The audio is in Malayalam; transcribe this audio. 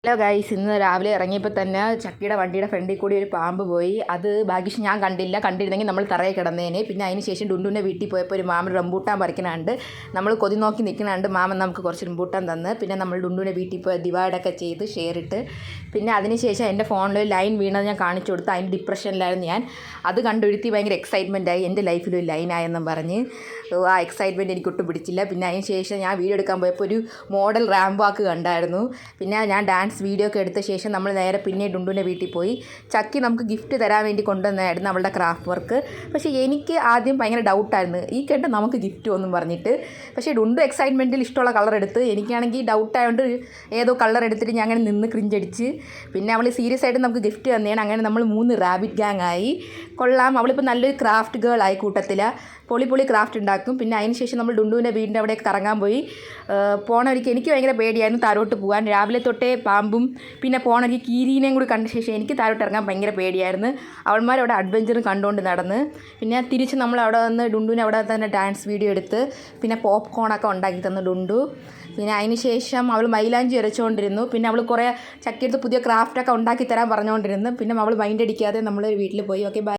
ഹലോ ഗൈസ്, ഇന്ന് രാവിലെ ഇറങ്ങിയപ്പോൾ തന്നെ ചക്കിയുടെ വണ്ടിയുടെ ഫ്രണ്ടിൽ കൂടി ഒരു പാമ്പ് പോയി. അത് ഭാഗ്യം ഞാൻ കണ്ടിരുന്നെങ്കിൽ നമ്മൾ തറയിൽ കിടന്നേനെ. പിന്നെ അതിന് ശേഷം ഡുണ്ടുവിൻ്റെ വീട്ടിൽ പോയപ്പോൾ ഒരു മാമൻ റംബൂട്ടാൻ പറിക്കണുണ്ട്. നമ്മൾ കൊതി നോക്കി നിൽക്കണുണ്ട്. മാമൻ നമുക്ക് കുറച്ച് റംബൂട്ടാൻ തന്ന്. പിന്നെ നമ്മൾ ഡുണ്ടുവിൻ്റെ വീട്ടിൽ പോയി ഡിവൈഡൊക്കെ ചെയ്ത് ഷെയർ ഇട്ട്. പിന്നെ അതിന് ശേഷം എൻ്റെ ഫോണിൽ ലൈൻ വീണത് ഞാൻ കാണിച്ചു കൊടുത്തു. അതിൻ്റെ ഡിപ്രഷനിലായിരുന്നു ഞാൻ. അത് കണ്ടുപിടുത്തി ഭയങ്കര എക്സൈറ്റ്മെൻറ്റായി. എൻ്റെ ലൈഫിലൊരു ലൈനായെന്നും പറഞ്ഞ് ആ എക്സൈറ്റ്മെൻറ്റ് എനിക്കൊട്ടും പിടിച്ചില്ല. പിന്നെ അതിന് ശേഷം ഞാൻ വീഡിയോ എടുക്കാൻ പോയപ്പോൾ ഒരു മോഡൽ റാമ്പ് വാക്ക് കണ്ടായിരുന്നു. പിന്നെ ഞാൻ ഡാൻസ് വീഡിയോ ഒക്കെ എടുത്ത ശേഷം നമ്മൾ നേരെ പിന്നെ ഡുണ്ടുവിൻ്റെ വീട്ടിൽ പോയി. ചക്കി നമുക്ക് ഗിഫ്റ്റ് തരാൻ വേണ്ടി കൊണ്ടുവന്നായിരുന്നു അവളുടെ ക്രാഫ്റ്റ് വർക്ക്. പക്ഷേ എനിക്ക് ആദ്യം ഭയങ്കര ഡൗട്ടായിരുന്നു, ഈ കേട്ട് നമുക്ക് ഗിഫ്റ്റ് ഒന്നും പറഞ്ഞിട്ട്. പക്ഷേ ഡുണ്ടു എക്സൈറ്റ്മെൻറ്റിൽ ഇഷ്ടമുള്ള കളർ എടുത്ത്. എനിക്കാണെങ്കിൽ ഡൗട്ടായതുകൊണ്ട് ഏതോ കളർ എടുത്തിട്ട് ഞാൻ അങ്ങനെ നിന്ന് ക്രിഞ്ചടിച്ച്. പിന്നെ അവൾ സീരിയസ് ആയിട്ട് നമുക്ക് ഗിഫ്റ്റ് തന്നെയാണ്. അങ്ങനെ നമ്മൾ 3 റാബിറ്റ് ഗ്യാങ് ആയി. കൊള്ളാം, അവളിപ്പോൾ നല്ലൊരു ക്രാഫ്റ്റ് ഗേൾ ആയി കൂട്ടത്തിലാണ്. പൊളി ക്രാഫ്റ്റ് ഉണ്ടാക്കും. പിന്നെ അതിന് ശേഷം നമ്മൾ ഡുണ്ടുവിൻ്റെ വീടിൻ്റെ അവിടെയൊക്കെ കറങ്ങാൻ പോയി. പോണ വഴിക്ക് എനിക്ക് ഭയങ്കര പേടിയായിരുന്നു താഴോട്ട് പോകാൻ. രാവിലെ തൊട്ടേ പാമ്പും പിന്നെ പോണ വഴിക്ക് കീരീനെയും കൂടി കണ്ട ശേഷം എനിക്ക് താഴോട്ട് ഇറങ്ങാൻ ഭയങ്കര പേടിയായിരുന്നു. അവന്മാരവിടെ അഡ്വഞ്ചർ കണ്ടുകൊണ്ട് നടന്ന്. പിന്നെ തിരിച്ച് നമ്മൾ അവിടെ വന്ന് ഡുണ്ടുവിനെ അവിടെ തന്നെ ഡാൻസ് വീഡിയോ എടുത്ത്. പിന്നെ പോപ്കോണൊക്കെ ഉണ്ടാക്കി തന്നു ഡുണ്ടു. പിന്നെ അതിന് ശേഷം അവൾ മൈലാഞ്ചി വരച്ചുകൊണ്ടിരുന്നു. പിന്നെ അവൾ കുറേ ചക്കിയെടുത്ത് പുതിയ ക്രാഫ്റ്റൊക്കെ ഉണ്ടാക്കി തരാൻ പറഞ്ഞുകൊണ്ടിരുന്നു. പിന്നെ അവൾ മൈൻഡ് അടിക്കാതെ നമ്മൾ വീട്ടിൽ പോയി. Okay, by.